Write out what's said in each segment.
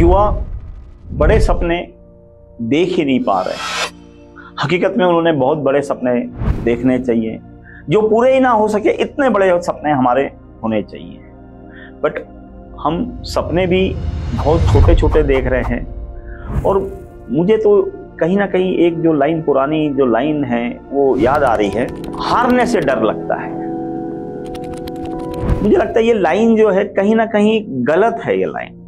युवा बड़े सपने देख ही नहीं पा रहे। हकीकत में उन्होंने बहुत बड़े सपने देखने चाहिए, जो पूरे ही ना हो सके इतने बड़े सपने हमारे होने चाहिए। बट हम सपने भी बहुत छोटे छोटे देख रहे हैं। और मुझे तो कहीं ना कहीं एक जो लाइन, पुरानी जो लाइन है वो याद आ रही है, हारने से डर लगता है। मुझे लगता है ये लाइन जो है कहीं ना कहीं गलत है। ये लाइन,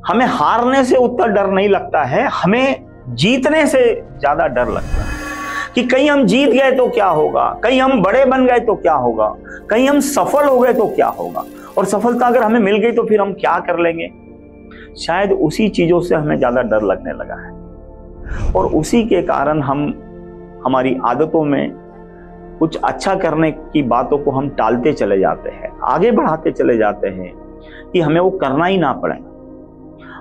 हमें हारने से उतना डर नहीं लगता है, हमें जीतने से ज्यादा डर लगता है कि कहीं हम जीत गए तो क्या होगा, कहीं हम बड़े बन गए तो क्या होगा, कहीं हम सफल हो गए तो क्या होगा, और सफलता अगर हमें मिल गई तो फिर हम क्या कर लेंगे। शायद उसी चीजों से हमें ज्यादा डर लगने लगा है, और उसी के कारण हम हमारी आदतों में कुछ अच्छा करने की बातों को हम टालते चले जाते हैं, आगे बढ़ाते चले जाते हैं कि हमें वो करना ही ना पड़े।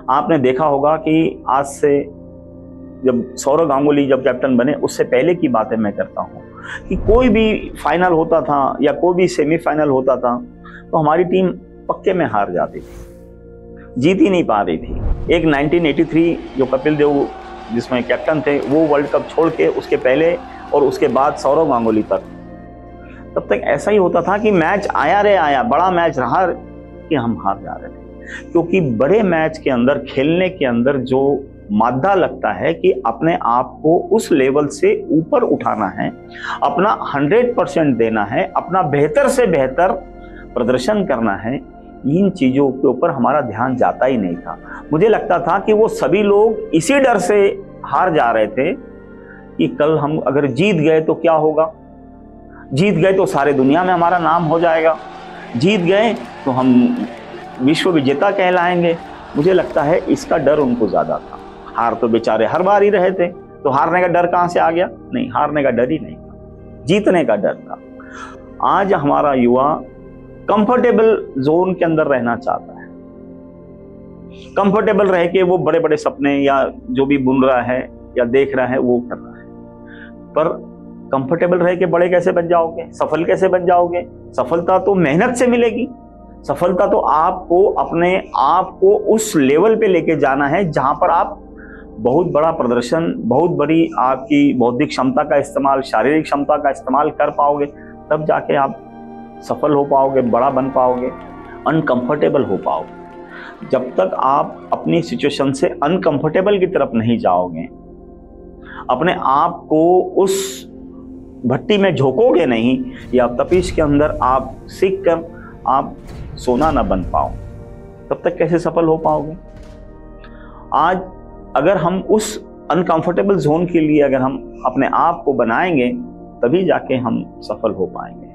आपने देखा होगा कि आज से जब सौरव गांगुली जब कैप्टन बने, उससे पहले की बातें मैं करता हूं कि कोई भी फाइनल होता था या कोई भी सेमीफाइनल होता था तो हमारी टीम पक्के में हार जाती थी, जीत ही नहीं पा रही थी। एक 1983 जो कपिल देव जिसमें कैप्टन थे, वो वर्ल्ड कप छोड़ के उसके पहले और उसके बाद सौरव गांगुली तक, तब तक ऐसा ही होता था कि मैच आया रे आया, बड़ा मैच रहा कि हम हार जा रहे थे। क्योंकि बड़े मैच के अंदर, खेलने के अंदर जो मादा लगता है कि अपने आप को उस लेवल से ऊपर उठाना है, अपना 100% देना है, अपना बेहतर से बेहतर प्रदर्शन करना है, इन चीजों के ऊपर हमारा ध्यान जाता ही नहीं था। मुझे लगता था कि वो सभी लोग इसी डर से हार जा रहे थे कि कल हम अगर जीत गए तो क्या होगा, जीत गए तो सारे दुनिया में हमारा नाम हो जाएगा, जीत गए तो हम विश्व विजेता कहलाएंगे। मुझे लगता है इसका डर उनको ज्यादा था। हार तो बेचारे हर बार ही रहे थे, तो हारने का डर कहां से आ गया? नहीं, हारने का डर ही नहीं था, जीतने का डर था। आज हमारा युवा कंफर्टेबल जोन के अंदर रहना चाहता है, कंफर्टेबल रह के वो बड़े बड़े सपने या जो भी बुन रहा है या देख रहा है वो कर रहा है। पर कंफर्टेबल रह के बड़े कैसे बन जाओगे, सफल कैसे बन जाओगे? सफलता तो मेहनत से मिलेगी। सफलता तो आपको अपने आप को उस लेवल पे लेके जाना है जहां पर आप बहुत बड़ा प्रदर्शन, बहुत बड़ी आपकी बौद्धिक क्षमता का इस्तेमाल, शारीरिक क्षमता का इस्तेमाल कर पाओगे, तब जाके आप सफल हो पाओगे, बड़ा बन पाओगे, अनकंफर्टेबल हो पाओगे। जब तक आप अपनी सिचुएशन से अनकंफर्टेबल की तरफ नहीं जाओगे, अपने आप को उस भट्टी में झोंकोगे नहीं, या तपिश के अंदर आप सीख कर आप सोना ना बन पाओ, तब तक कैसे सफल हो पाओगे? आज अगर हम उस अनकंफर्टेबल जोन के लिए अगर हम अपने आप को बनाएंगे, तभी जाके हम सफल हो पाएंगे।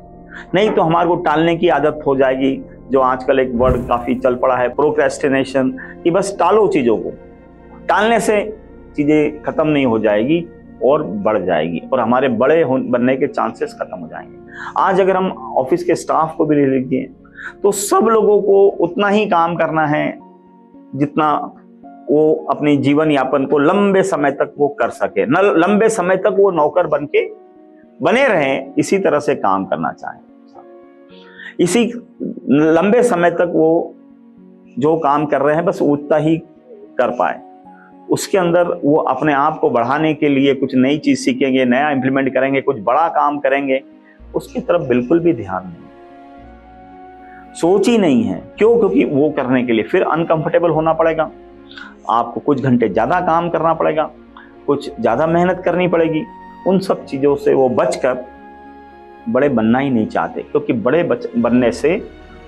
नहीं तो हमारे को टालने की आदत हो जाएगी, जो आजकल एक वर्ड काफी चल पड़ा है, प्रोक्रेस्टिनेशन, कि बस टालो चीजों को। टालने से चीजें खत्म नहीं हो जाएगी और बढ़ जाएगी, और हमारे बड़े बनने के चांसेस खत्म हो जाएंगे। आज अगर हम ऑफिस के स्टाफ को भी ले लीजिए, तो सब लोगों को उतना ही काम करना है जितना वो अपनी जीवन यापन को लंबे समय तक वो कर सके, न लंबे समय तक वो नौकर बने रहें, इसी तरह से काम करना चाहें, इसी लंबे समय तक वो जो काम कर रहे हैं बस उतना ही कर पाए। उसके अंदर वो अपने आप को बढ़ाने के लिए कुछ नई चीज सीखेंगे, नया इंप्लीमेंट करेंगे, कुछ बड़ा काम करेंगे, उसकी तरफ बिल्कुल भी ध्यान नहीं, सोच ही नहीं है। क्यों? क्योंकि वो करने के लिए फिर अनकंफर्टेबल होना पड़ेगा, आपको कुछ घंटे ज्यादा काम करना पड़ेगा, कुछ ज्यादा मेहनत करनी पड़ेगी। उन सब चीजों से वो बचकर बड़े बनना ही नहीं चाहते, क्योंकि बड़े बनने से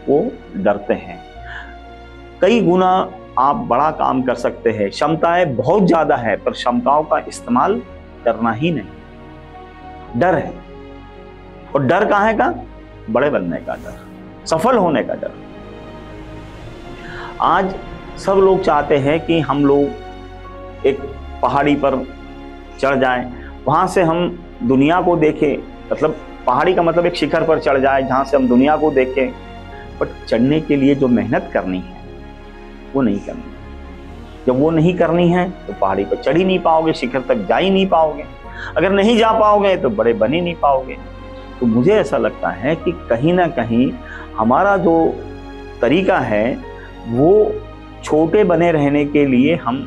वो डरते हैं। कई गुना आप बड़ा काम कर सकते हैं, क्षमताएं बहुत ज्यादा है, पर क्षमताओं का इस्तेमाल करना ही नहीं, डर है। और डर कहां है का? बड़े बनने का डर, सफल होने का डर। आज सब लोग चाहते हैं कि हम लोग एक पहाड़ी पर चढ़ जाएं, वहां से हम दुनिया को देखें, मतलब पहाड़ी का मतलब एक शिखर पर चढ़ जाए जहां से हम दुनिया को देखें। बट चढ़ने के लिए जो मेहनत करनी है वो नहीं करनी। जब वो नहीं करनी है तो पहाड़ी पर चढ़ ही नहीं पाओगे, शिखर तक जा ही नहीं पाओगे। अगर नहीं जा पाओगे तो बड़े बन ही नहीं पाओगे। तो मुझे ऐसा लगता है कि कहीं ना कहीं हमारा जो तरीका है वो छोटे बने रहने के लिए हम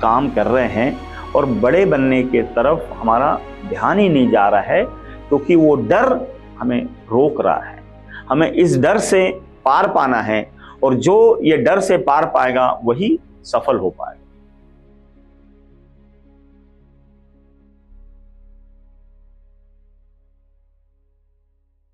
काम कर रहे हैं और बड़े बनने के तरफ हमारा ध्यान ही नहीं जा रहा है, क्योंकि वो डर हमें रोक रहा है। हमें इस डर से पार पाना है, और जो ये डर से पार पाएगा वही सफल हो पाएगा।